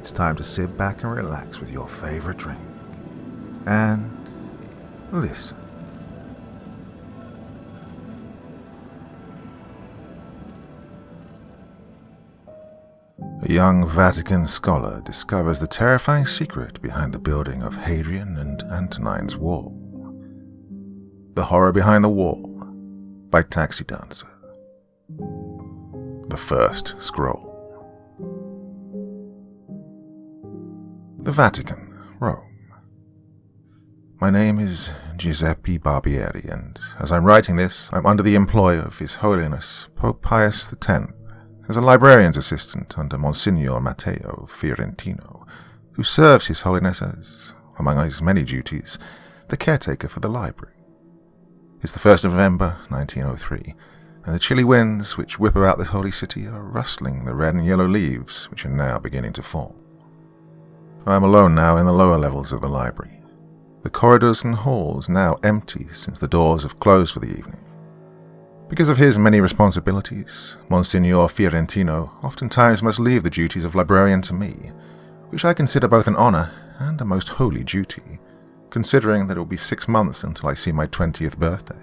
it's time to sit back and relax with your favorite drink. And listen. A young Vatican scholar discovers the terrifying secret behind the building of Hadrian and Antonine's wall. The Horror Behind the Wall by Taxi Dancer. The First Scroll. The Vatican, Rome. My name is Giuseppe Barbieri, and as I'm writing this, I'm under the employ of His Holiness Pope Pius X as a librarian's assistant under Monsignor Matteo Fiorentino, who serves His Holiness as, among his many duties, the caretaker for the library. It's the 1st of November, 1903, and the chilly winds which whip about the holy city are rustling the red and yellow leaves which are now beginning to fall. I am alone now in the lower levels of the library, the corridors and halls now empty since the doors have closed for the evening. Because of his many responsibilities, Monsignor Fiorentino oftentimes must leave the duties of librarian to me, which I consider both an honour and a most holy duty, considering that it will be 6 months until I see my 20th birthday.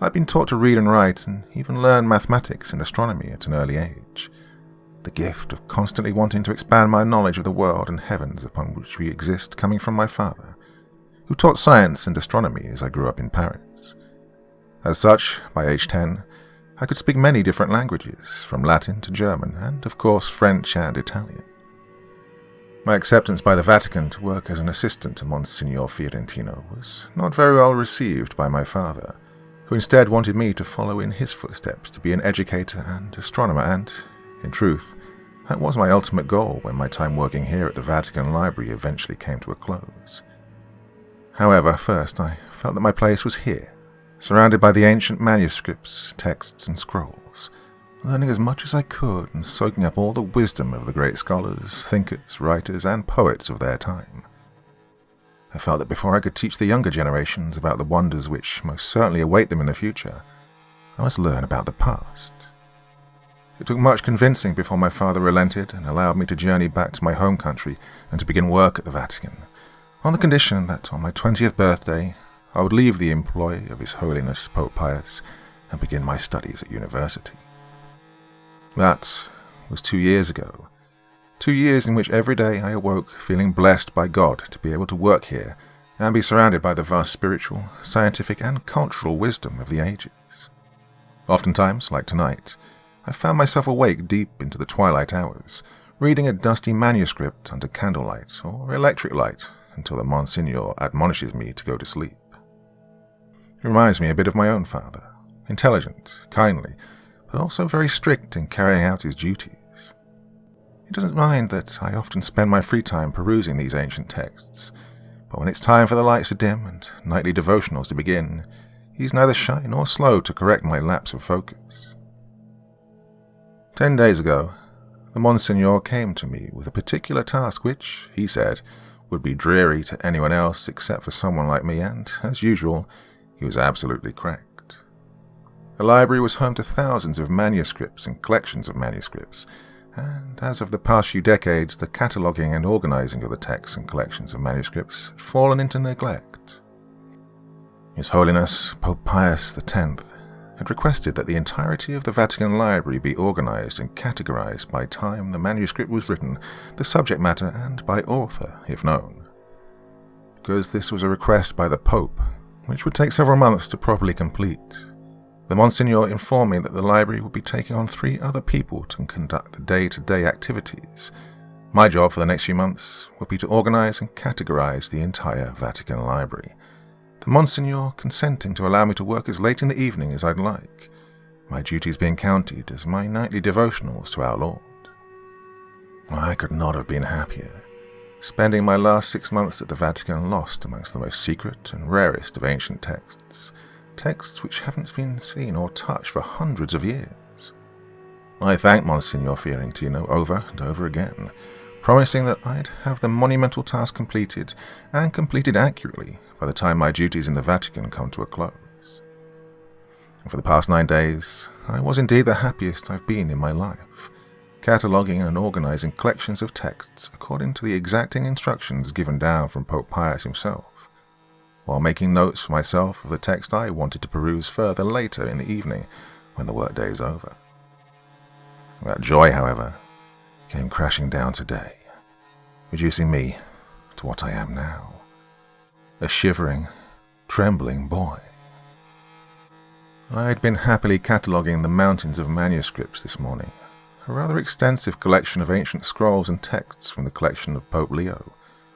I've been taught to read and write and even learn mathematics and astronomy at an early age, the gift of constantly wanting to expand my knowledge of the world and heavens upon which we exist coming from my father, who taught science and astronomy as I grew up in Paris. As such, by age 10, I could speak many different languages, from Latin to German, and of course French and Italian. My acceptance by the Vatican to work as an assistant to Monsignor Fiorentino was not very well received by my father, who instead wanted me to follow in his footsteps to be an educator and astronomer, and, in truth, that was my ultimate goal when my time working here at the Vatican Library eventually came to a close. However, first I felt that my place was here, surrounded by the ancient manuscripts, texts, and scrolls, learning as much as I could and soaking up all the wisdom of the great scholars, thinkers, writers, and poets of their time. I felt that before I could teach the younger generations about the wonders which most certainly await them in the future, I must learn about the past. It took much convincing before my father relented and allowed me to journey back to my home country and to begin work at the Vatican, on the condition that on my 20th birthday I would leave the employ of His Holiness Pope Pius and begin my studies at university. That was 2 years ago. 2 years in which every day I awoke feeling blessed by God to be able to work here and be surrounded by the vast spiritual, scientific, and cultural wisdom of the ages. Oftentimes, like tonight, I found myself awake deep into the twilight hours, reading a dusty manuscript under candlelight or electric light until the Monsignor admonishes me to go to sleep. It reminds me a bit of my own father, intelligent, kindly, but also very strict in carrying out his duties. He doesn't mind that I often spend my free time perusing these ancient texts, but when it's time for the lights to dim and nightly devotionals to begin, he's neither shy nor slow to correct my lapse of focus. 10 days ago, the Monsignor came to me with a particular task which, he said, would be dreary to anyone else except for someone like me, and, as usual, he was absolutely correct. The library was home to thousands of manuscripts and collections of manuscripts, and as of the past few decades, the cataloguing and organizing of the texts and collections of manuscripts had fallen into neglect. His Holiness Pope Pius X had requested that the entirety of the Vatican Library be organized and categorized by time the manuscript was written, the subject matter, and by author, if known. Because this was a request by the Pope, which would take several months to properly complete, the Monsignor informed me that the library would be taking on 3 other people to conduct the day-to-day activities. My job for the next few months would be to organize and categorize the entire Vatican Library, the Monsignor consenting to allow me to work as late in the evening as I'd like, my duties being counted as my nightly devotionals to our Lord. I could not have been happier, spending my last 6 months at the Vatican lost amongst the most secret and rarest of ancient texts, texts which haven't been seen or touched for hundreds of years. I thanked Monsignor Fiorentino over and over again, promising that I'd have the monumental task completed, and completed accurately, by the time my duties in the Vatican come to a close. And for the past 9 days, I was indeed the happiest I've been in my life. cataloguing and organizing collections of texts according to the exacting instructions given down from Pope Pius himself, while making notes for myself of the text I wanted to peruse further later in the evening when the workday is over. That joy, however, came crashing down today, reducing me to what I am now, a shivering, trembling boy. I had been happily cataloguing the mountains of manuscripts this morning, a rather extensive collection of ancient scrolls and texts from the collection of Pope Leo,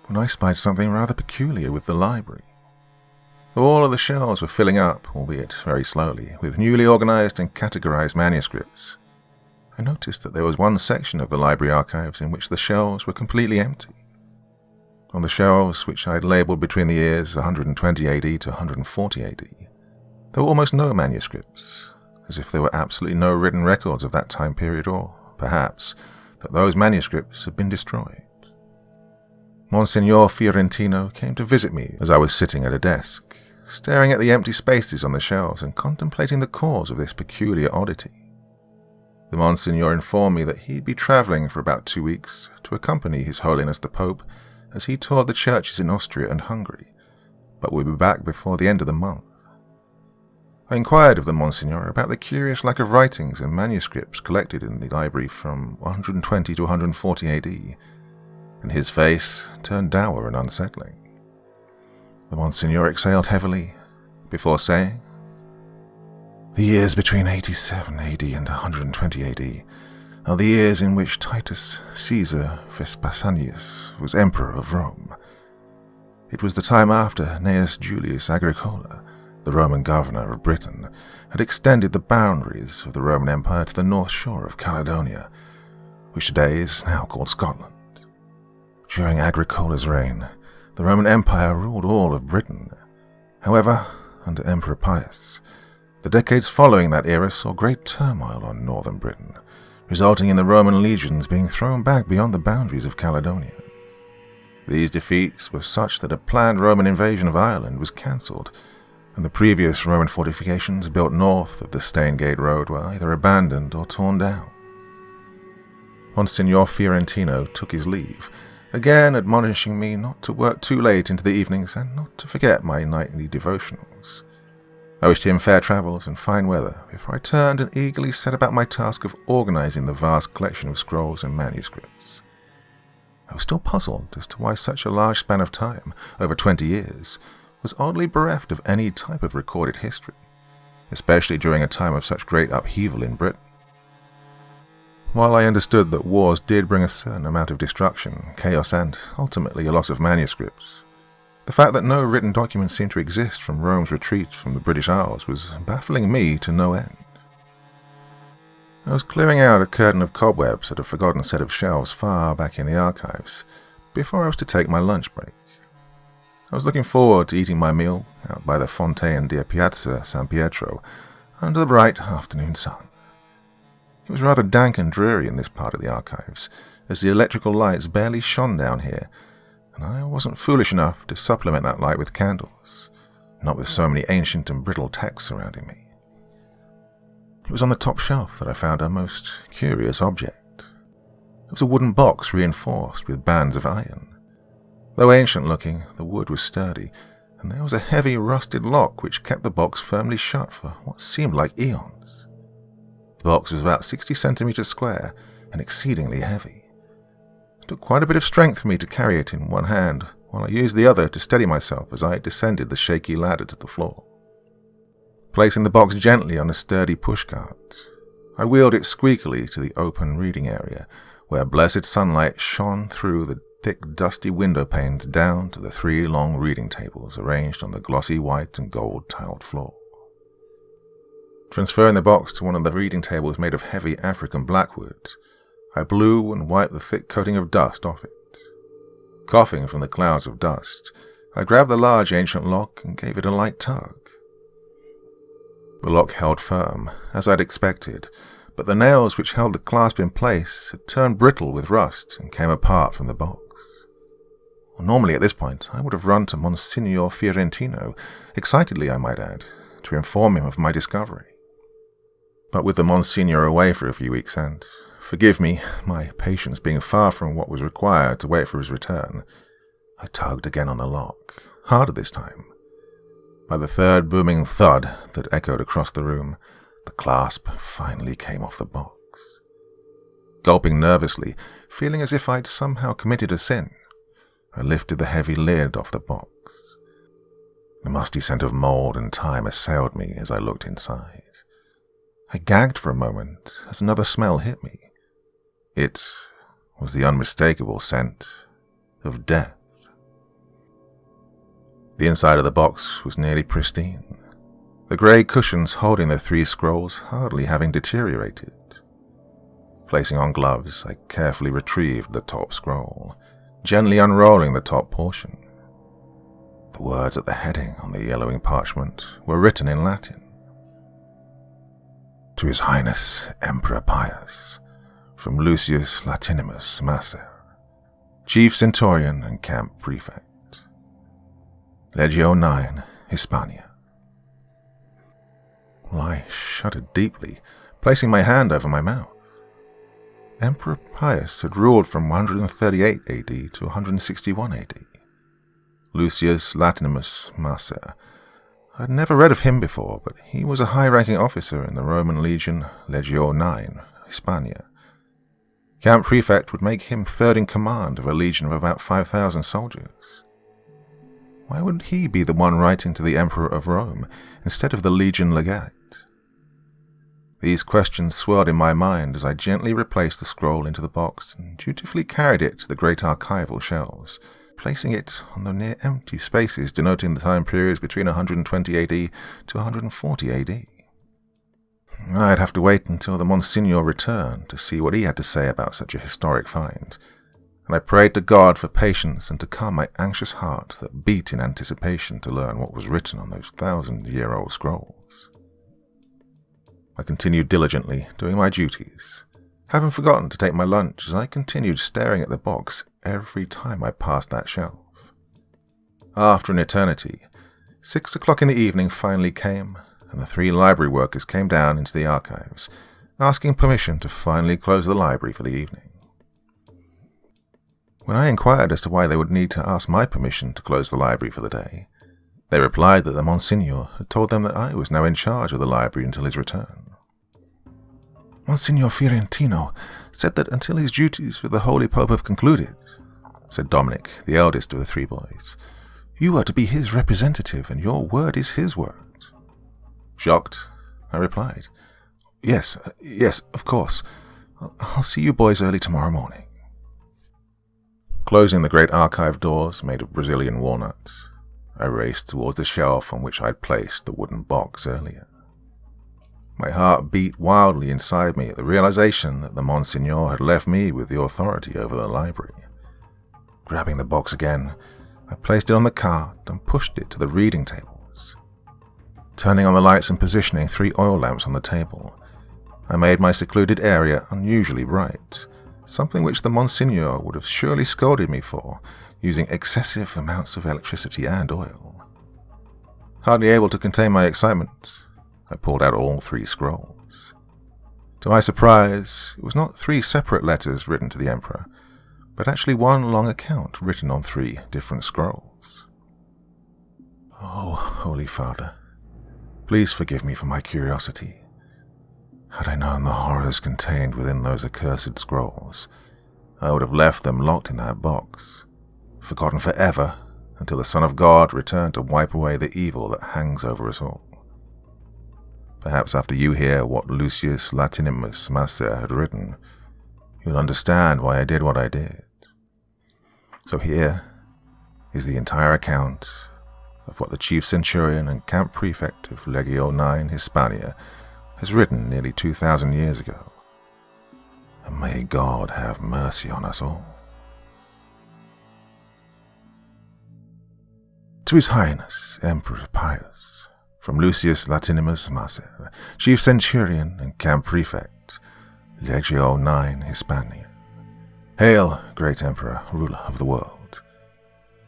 when I spied something rather peculiar with the library. Though all of the shelves were filling up, albeit very slowly, with newly organized and categorized manuscripts, I noticed that there was one section of the library archives in which the shelves were completely empty. On the shelves, which I had labelled between the years 120 AD to 140 AD, there were almost no manuscripts, as if there were absolutely no written records of that time period, or, perhaps, that those manuscripts had been destroyed. Monsignor Fiorentino came to visit me as I was sitting at a desk, staring at the empty spaces on the shelves and contemplating the cause of this peculiar oddity. The Monsignor informed me that he'd be travelling for about 2 weeks to accompany His Holiness the Pope as he toured the churches in Austria and Hungary, but would be back before the end of the month. I inquired of the Monsignor about the curious lack of writings and manuscripts collected in the library from 120 to 140 AD, and his face turned dour and unsettling. The Monsignor exhaled heavily before saying, "The years between 87 AD and 120 AD are the years in which Titus Caesar Vespasianus was Emperor of Rome. It was the time after Gnaeus Julius Agricola, the Roman governor of Britain, had extended the boundaries of the Roman Empire to the north shore of Caledonia, which today is now called Scotland. During Agricola's reign, the Roman Empire ruled all of Britain. However, under Emperor Pius, the decades following that era saw great turmoil on northern Britain, resulting in the Roman legions being thrown back beyond the boundaries of Caledonia. These defeats were such that a planned Roman invasion of Ireland was cancelled, and the previous Roman fortifications built north of the Staingate Road were either abandoned or torn down. Monsignor Fiorentino took his leave, again admonishing me not to work too late into the evenings and not to forget my nightly devotionals. I wished him fair travels and fine weather before I turned and eagerly set about my task of organizing the vast collection of scrolls and manuscripts. I was still puzzled as to why such a large span of time, over 20 years, was oddly bereft of any type of recorded history, especially during a time of such great upheaval in Britain. While I understood that wars did bring a certain amount of destruction, chaos and, ultimately, a loss of manuscripts, the fact that no written documents seemed to exist from Rome's retreat from the British Isles was baffling me to no end. I was clearing out a curtain of cobwebs at a forgotten set of shelves far back in the archives before I was to take my lunch break. I was looking forward to eating my meal out by the Fontaine di Piazza San Pietro under the bright afternoon sun. It was rather dank and dreary in this part of the archives, as the electrical lights barely shone down here, and I wasn't foolish enough to supplement that light with candles, not with so many ancient and brittle texts surrounding me. It was on the top shelf that I found a most curious object. It was a wooden box reinforced with bands of iron. Though ancient-looking, the wood was sturdy, and there was a heavy rusted lock which kept the box firmly shut for what seemed like eons. The box was about 60 centimeters square and exceedingly heavy. It took quite a bit of strength for me to carry it in one hand, while I used the other to steady myself as I descended the shaky ladder to the floor. Placing the box gently on a sturdy pushcart, I wheeled it squeakily to the open reading area, where blessed sunlight shone through the thick, dusty window panes down to the 3 long reading tables arranged on the glossy white and gold tiled floor. Transferring the box to one of the reading tables made of heavy African blackwood, I blew and wiped the thick coating of dust off it. Coughing from the clouds of dust, I grabbed the large ancient lock and gave it a light tug. The lock held firm, as I'd expected, but the nails which held the clasp in place had turned brittle with rust and came apart from the box. Normally at this point I would have run to Monsignor Fiorentino, excitedly I might add, to inform him of my discovery. But with the Monsignor away for a few weeks and, forgive me, my patience being far from what was required to wait for his return. I tugged again on the lock, harder this time. By the third booming thud that echoed across the room, the clasp finally came off the box. Gulping nervously, feeling as if I'd somehow committed a sin, I lifted the heavy lid off the box. The musty scent of mold and time assailed me as I looked inside. I gagged for a moment as another smell hit me. It was the unmistakable scent of death. The inside of the box was nearly pristine, the grey cushions holding the 3 scrolls hardly having deteriorated. Placing on gloves, I carefully retrieved the top scroll, gently unrolling the top portion. The words at the heading on the yellowing parchment were written in Latin. To His Highness Emperor Pius, from Lucius Latinimus Macer, Chief Centurion and Camp Prefect, Legio 9, Hispania. Well, I shuddered deeply, placing my hand over my mouth. Emperor Pius had ruled from 138 AD to 161 AD. Lucius Latinimus Macer. I had never read of him before, but he was a high-ranking officer in the Roman legion Legio 9, Hispania. Camp Prefect would make him third in command of a legion of about 5,000 soldiers. Why would he be the one writing to the Emperor of Rome instead of the legion legate? These questions swirled in my mind as I gently replaced the scroll into the box and dutifully carried it to the great archival shelves, placing it on the near empty spaces denoting the time periods between 120 AD to 140 AD. I'd have to wait until the Monsignor returned to see what he had to say about such a historic find, and I prayed to God for patience and to calm my anxious heart that beat in anticipation to learn what was written on those 1,000-year-old scrolls. I continued diligently, doing my duties, having forgotten to take my lunch as I continued staring at the box every time I passed that shelf. After an eternity, 6 o'clock in the evening finally came, and the 3 library workers came down into the archives, asking permission to finally close the library for the evening. When I inquired as to why they would need to ask my permission to close the library for the day, they replied that the Monsignor had told them that I was now in charge of the library until his return. Monsignor Fiorentino said that until his duties with the Holy Pope have concluded, said Dominic, the eldest of the 3 boys, you are to be his representative and your word is his word. Shocked, I replied, Yes, of course. I'll see you boys early tomorrow morning. Closing the great archive doors made of Brazilian walnut, I raced towards the shelf on which I'd placed the wooden box earlier. My heart beat wildly inside me at the realization that the Monsignor had left me with the authority over the library. Grabbing the box again, I placed it on the cart and pushed it to the reading tables. Turning on the lights and positioning 3 oil lamps on the table, I made my secluded area unusually bright, something which the Monsignor would have surely scolded me for, using excessive amounts of electricity and oil. Hardly able to contain my excitement, I pulled out all 3 scrolls. To my surprise, it was not 3 separate letters written to the Emperor, but actually one long account written on 3 different scrolls. Oh, Holy Father, please forgive me for my curiosity. Had I known the horrors contained within those accursed scrolls, I would have left them locked in that box, forgotten forever until the Son of God returned to wipe away the evil that hangs over us all. Perhaps after you hear what Lucius Latinimus Macer had written, you'll understand why I did what I did. So here is the entire account of what the Chief Centurion and Camp Prefect of Legio 9 Hispania has written nearly 2,000 years ago. And may God have mercy on us all. To His Highness Emperor Pius, from Lucius Latinimus Macer, Chief Centurion and Camp Prefect, Legio 9 Hispania. Hail, great Emperor, ruler of the world.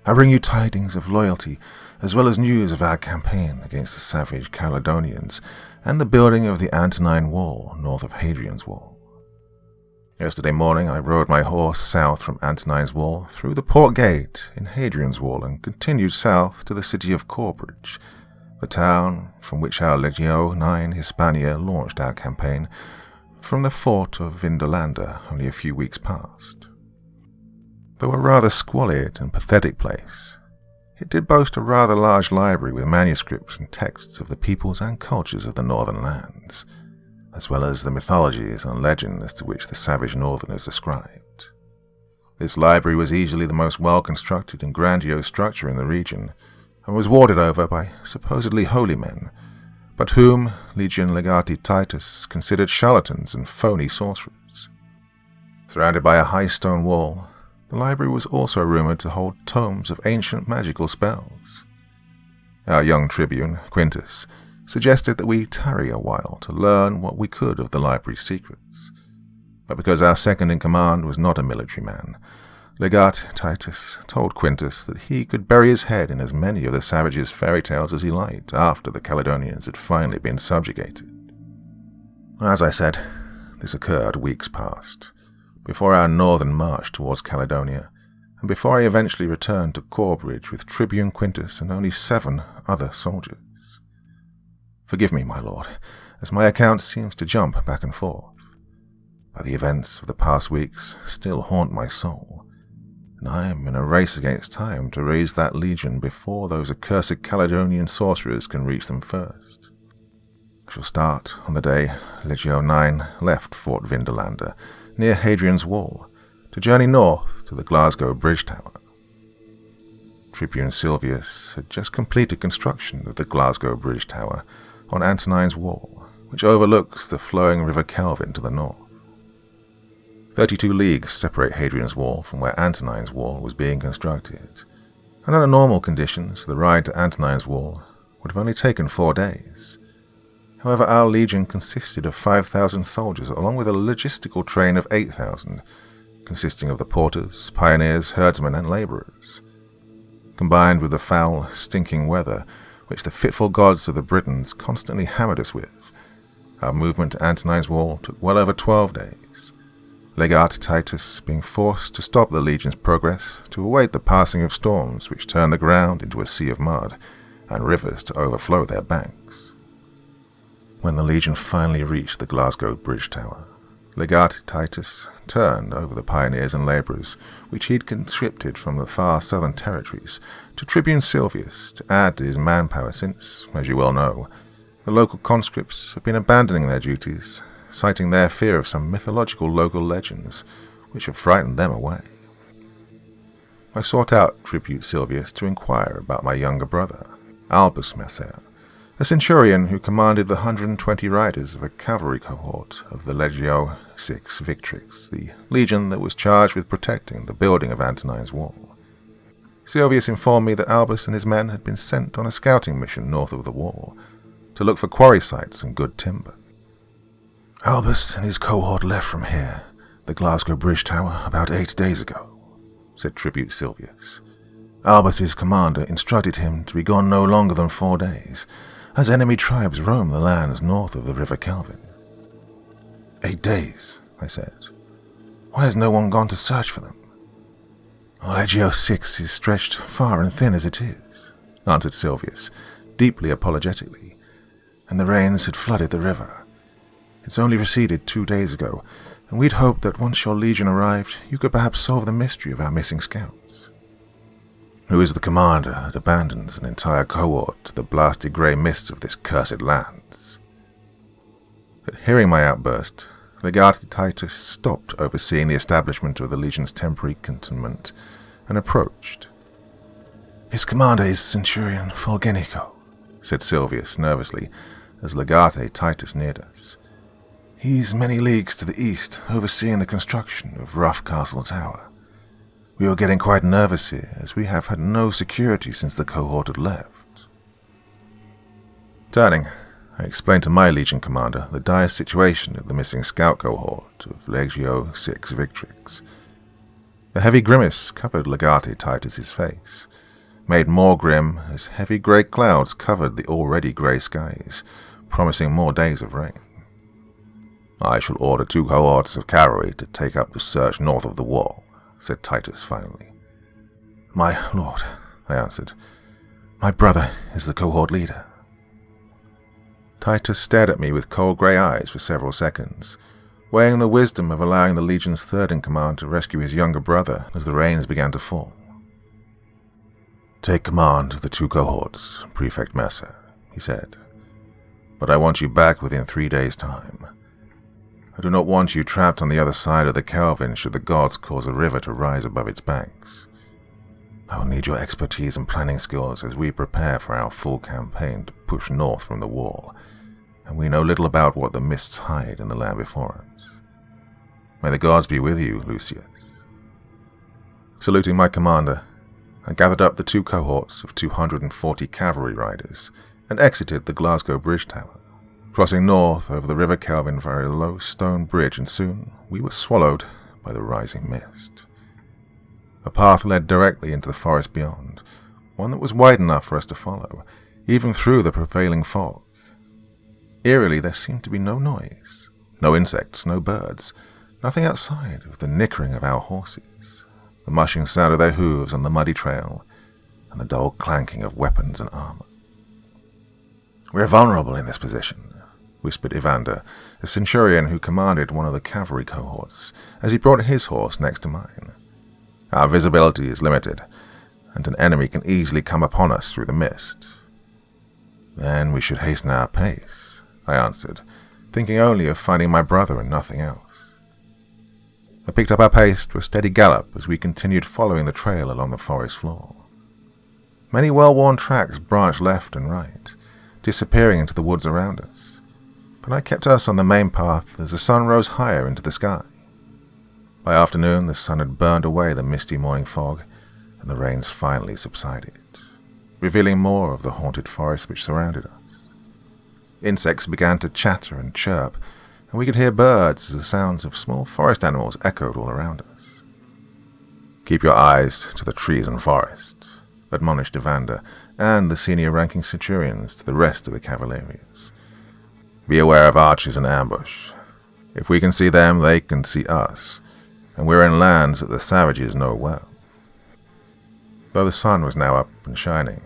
I bring you tidings of loyalty, as well as news of our campaign against the savage Caledonians and the building of the Antonine Wall north of Hadrian's Wall. Yesterday morning I rode my horse south from Antonine's Wall, through the port gate in Hadrian's Wall, and continued south to the city of Corbridge, the town from which our Legio 9 Hispania launched our campaign, from the fort of Vindolanda only a few weeks past. Though a rather squalid and pathetic place, it did boast a rather large library with manuscripts and texts of the peoples and cultures of the northern lands, as well as the mythologies and legends to which the savage northerners ascribed. This library was easily the most well-constructed and grandiose structure in the region, and was warded over by supposedly holy men, but whom Legion Legati Titus considered charlatans and phony sorcerers. Surrounded by a high stone wall, the library was also rumoured to hold tomes of ancient magical spells. Our young tribune, Quintus, suggested that we tarry a while to learn what we could of the library's secrets. But because our second-in-command was not a military man, Legat Titus told Quintus that he could bury his head in as many of the savages' fairy tales as he liked after the Caledonians had finally been subjugated. As I said, this occurred weeks past, before our northern march towards Caledonia, and before I eventually returned to Corbridge with Tribune Quintus and only 7 other soldiers. Forgive me, my lord, as my account seems to jump back and forth, but the events of the past weeks still haunt my soul, and I am in a race against time to raise that legion before those accursed Caledonian sorcerers can reach them first. I shall start on the day Legio 9 left Fort Vindolanda, near Hadrian's Wall, to journey north to the Glasgow Bridge Tower. Tribune Silvius had just completed construction of the Glasgow Bridge Tower on Antonine's Wall, which overlooks the flowing River Kelvin to the north. 32 leagues separate Hadrian's Wall from where Antonine's Wall was being constructed, and under normal conditions the ride to Antonine's Wall would have only taken 4 days. However, our legion consisted of 5,000 soldiers along with a logistical train of 8,000, consisting of the porters, pioneers, herdsmen and labourers. Combined with the foul, stinking weather which the fitful gods of the Britons constantly hammered us with, our movement to Antonine's Wall took well over 12 days, Legat Titus being forced to stop the legion's progress to await the passing of storms which turned the ground into a sea of mud and rivers to overflow their banks. When the legion finally reached the Glasgow Bridge Tower, Legat Titus turned over the pioneers and labourers which he had conscripted from the far southern territories to Tribune Silvius to add to his manpower since, as you well know, the local conscripts have been abandoning their duties, citing their fear of some mythological local legends which have frightened them away. I sought out Tribune Silvius to inquire about my younger brother, Albus Messer, a centurion who commanded the 120 riders of a cavalry cohort of the Legio 6 Victrix, the legion that was charged with protecting the building of Antonine's Wall. Silvius informed me that Albus and his men had been sent on a scouting mission north of the wall, to look for quarry sites and good timber. Albus and his cohort left from here, the Glasgow Bridge Tower, about 8 days ago, said Tribute Silvius. Albus's commander instructed him to be gone no longer than 4 days, as enemy tribes roam the lands north of the River Kelvin. 8 days, I said. Why has no one gone to search for them? Legio 6 is stretched far and thin as it is, answered Silvius, deeply apologetically, and the rains had flooded the river. It's only receded 2 days ago, and we'd hoped that once your legion arrived, you could perhaps solve the mystery of our missing scouts. Who is the commander that abandons an entire cohort to the blasted grey mists of this cursed lands? At hearing my outburst, Legati Titus stopped overseeing the establishment of the legion's temporary cantonment and approached. His commander is Centurion Fulgenico, said Silvius nervously as Legate Titus neared us. He's many leagues to the east, overseeing the construction of Rough Castle Tower. We were getting quite nervous here, as we have had no security since the cohort had left. Turning, I explained to my legion commander the dire situation of the missing scout cohort of Legio 6 Victrix. A heavy grimace covered Legate Titus's face, made more grim as heavy grey clouds covered the already grey skies, promising more days of rain. "I shall order 2 cohorts of cavalry to take up the search north of the wall," said Titus finally. "My lord," I answered, "my brother is the cohort leader." Titus stared at me with cold grey eyes for several seconds, weighing the wisdom of allowing the Legion's third-in-command to rescue his younger brother as the rains began to fall. "Take command of the 2 cohorts, Prefect Messer," he said. "But I want you back within 3 days' time. I do not want you trapped on the other side of the Kelvin should the gods cause the river to rise above its banks. I will need your expertise and planning skills as we prepare for our full campaign to push north from the wall, and we know little about what the mists hide in the land before us. May the gods be with you, Lucius." Saluting my commander, I gathered up the 2 cohorts of 240 cavalry riders and exited the Glasgow Bridge Tower, crossing north over the River Kelvin via a low stone bridge, and soon we were swallowed by the rising mist. A path led directly into the forest beyond, one that was wide enough for us to follow, even through the prevailing fog. Eerily, there seemed to be no noise, no insects, no birds, nothing outside of the nickering of our horses, the mushing sound of their hooves on the muddy trail, and the dull clanking of weapons and armor. "We're vulnerable in this position," whispered Evander, the centurion who commanded one of the cavalry cohorts, as he brought his horse next to mine. "Our visibility is limited, and an enemy can easily come upon us through the mist." "Then we should hasten our pace," I answered, thinking only of finding my brother and nothing else. I picked up our pace to a steady gallop as we continued following the trail along the forest floor. Many well-worn tracks branched left and right, disappearing into the woods around us, but I kept us on the main path as the sun rose higher into the sky. By afternoon, the sun had burned away the misty morning fog, and the rains finally subsided, revealing more of the haunted forest which surrounded us. Insects began to chatter and chirp, and we could hear birds as the sounds of small forest animals echoed all around us. "Keep your eyes to the trees and forest," admonished Evander and the senior-ranking centurions to the rest of the cavaliers. "Be aware of archers in ambush. If we can see them, they can see us, and we're in lands that the savages know well." Though the sun was now up and shining,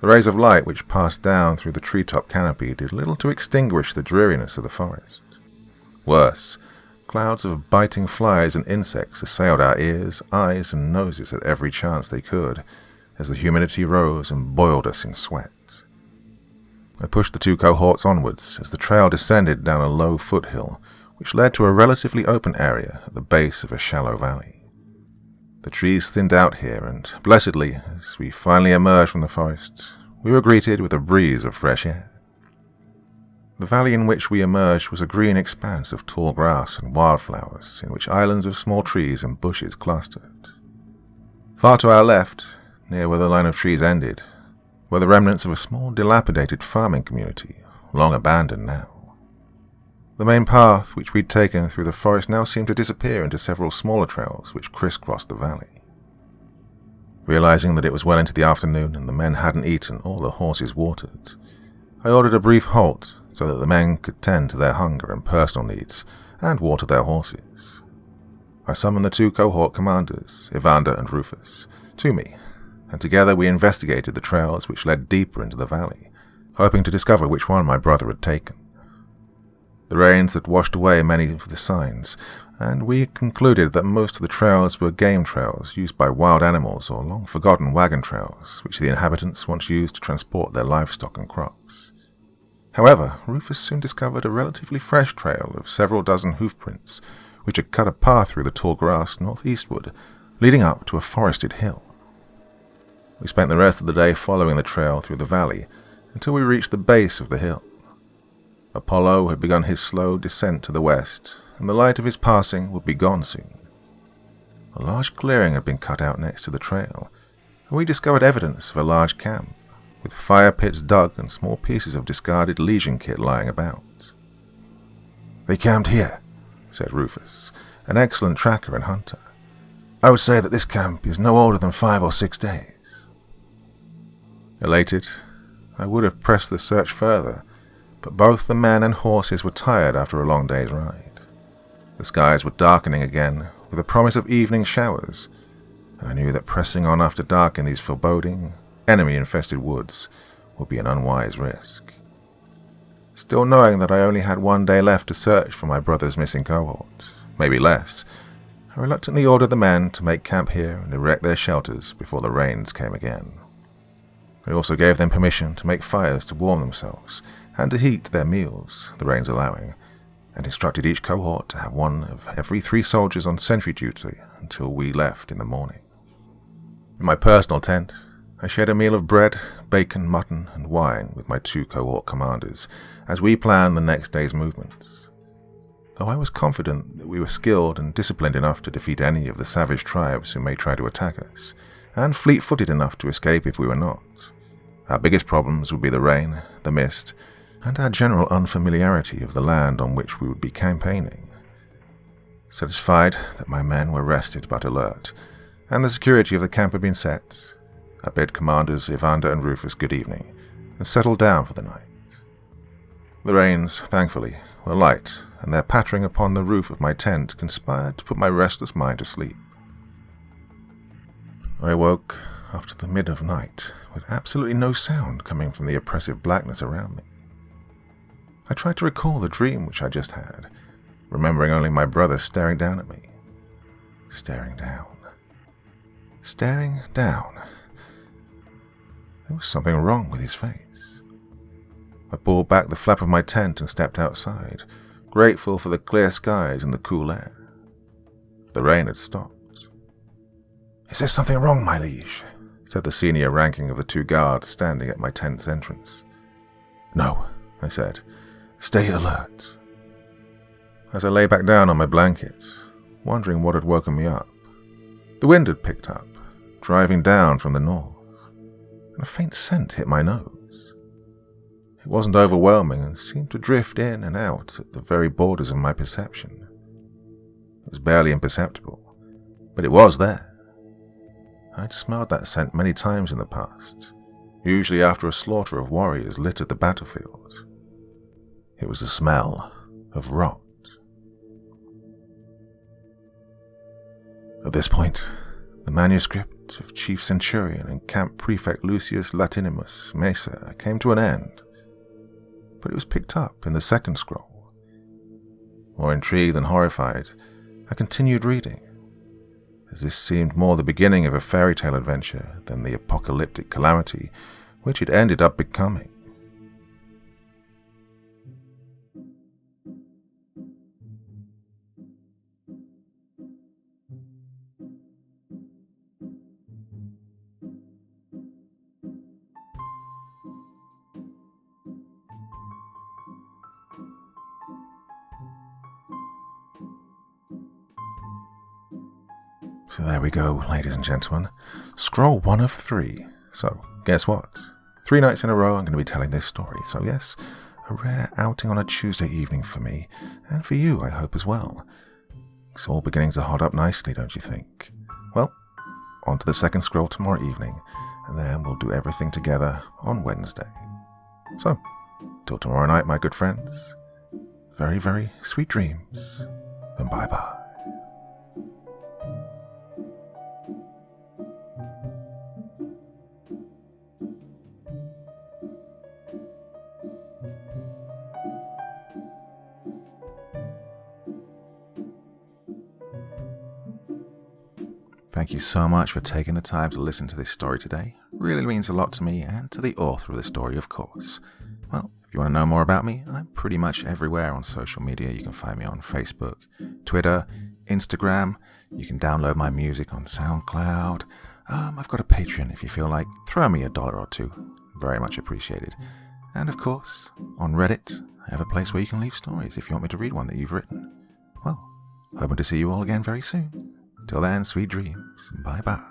the rays of light which passed down through the treetop canopy did little to extinguish the dreariness of the forest. Worse, clouds of biting flies and insects assailed our ears, eyes, and noses at every chance they could, as the humidity rose and boiled us in sweat. I pushed the 2 cohorts onwards as the trail descended down a low foothill, which led to a relatively open area at the base of a shallow valley. The trees thinned out here, and, blessedly, as we finally emerged from the forest, we were greeted with a breeze of fresh air. The valley in which we emerged was a green expanse of tall grass and wildflowers, in which islands of small trees and bushes clustered. Far to our left, near where the line of trees ended, were the remnants of a small, dilapidated farming community, long abandoned now. The main path which we'd taken through the forest now seemed to disappear into several smaller trails which crisscrossed the valley. Realizing that it was well into the afternoon and the men hadn't eaten or the horses watered, I ordered a brief halt so that the men could tend to their hunger and personal needs and water their horses. I summoned the 2 cohort commanders, Evander and Rufus, to me, and together we investigated the trails which led deeper into the valley, hoping to discover which one my brother had taken. The rains had washed away many of the signs, and we concluded that most of the trails were game trails used by wild animals or long-forgotten wagon trails, which the inhabitants once used to transport their livestock and crops. However, Rufus soon discovered a relatively fresh trail of several dozen hoofprints, which had cut a path through the tall grass northeastward, leading up to a forested hill. We spent the rest of the day following the trail through the valley until we reached the base of the hill. Apollo had begun his slow descent to the west, and the light of his passing would be gone soon. A large clearing had been cut out next to the trail, and we discovered evidence of a large camp, with fire pits dug and small pieces of discarded Legion kit lying about. "They camped here," said Rufus, an excellent tracker and hunter. "I would say that this camp is no older than 5 or 6 days." Elated, I would have pressed the search further, but both the men and horses were tired after a long day's ride. The skies were darkening again, with a promise of evening showers, and I knew that pressing on after dark in these foreboding, enemy-infested woods would be an unwise risk. Still knowing that I only had one day left to search for my brother's missing cohort, maybe less, I reluctantly ordered the men to make camp here and erect their shelters before the rains came again. I also gave them permission to make fires to warm themselves and to heat their meals, the rains allowing, and instructed each cohort to have one of every 3 soldiers on sentry duty until we left in the morning. In my personal tent, I shared a meal of bread, bacon, mutton, and wine with my 2 cohort commanders as we planned the next day's movements. Though I was confident that we were skilled and disciplined enough to defeat any of the savage tribes who may try to attack us, and fleet-footed enough to escape if we were not, our biggest problems would be the rain, the mist, and our general unfamiliarity of the land on which we would be campaigning. Satisfied that my men were rested but alert, and the security of the camp had been set, I bid Commanders Evander and Rufus good evening, and settled down for the night. The rains, thankfully, were light, and their pattering upon the roof of my tent conspired to put my restless mind to sleep. I awoke after the mid of night, with absolutely no sound coming from the oppressive blackness around me. I tried to recall the dream which I just had, remembering only my brother staring down at me. Staring down. Staring down. There was something wrong with his face. I pulled back the flap of my tent and stepped outside, grateful for the clear skies and the cool air. The rain had stopped. "Is there something wrong, my liege?" said the senior ranking of the 2 guards standing at my tent's entrance. "No," I said. "Stay alert." As I lay back down on my blanket, wondering what had woken me up, the wind had picked up, driving down from the north, and a faint scent hit my nose. It wasn't overwhelming and seemed to drift in and out at the very borders of my perception. It was barely imperceptible, but it was there. I'd smelled that scent many times in the past, usually after a slaughter of warriors littered the battlefield. It was the smell of rot. At this point, the manuscript of Chief Centurion and Camp Prefect Lucius Latinimus Mesa came to an end, but it was picked up in the second scroll. More intrigued than horrified, I continued reading, as this seemed more the beginning of a fairy tale adventure than the apocalyptic calamity which it ended up becoming. So there we go, ladies and gentlemen. Scroll 1 of 3. So, guess what? 3 nights in a row I'm going to be telling this story. So yes, a rare outing on a Tuesday evening for me, and for you, I hope, as well. It's all beginning to hot up nicely, don't you think? Well, on to the second scroll tomorrow evening, and then we'll do everything together on Wednesday. So, till tomorrow night, my good friends, very, very sweet dreams, and bye-bye. Thank you so much for taking the time to listen to this story today. It really means a lot to me and to the author of the story, of course. Well, if you want to know more about me, I'm pretty much everywhere on social media. You can find me on Facebook, Twitter, Instagram. You can download my music on SoundCloud. I've got a Patreon if you feel like throwing me $1 or 2. Very much appreciated. And of course, on Reddit, I have a place where you can leave stories if you want me to read one that you've written. Well, hoping to see you all again very soon. Till then, sweet dreams. Bye-bye.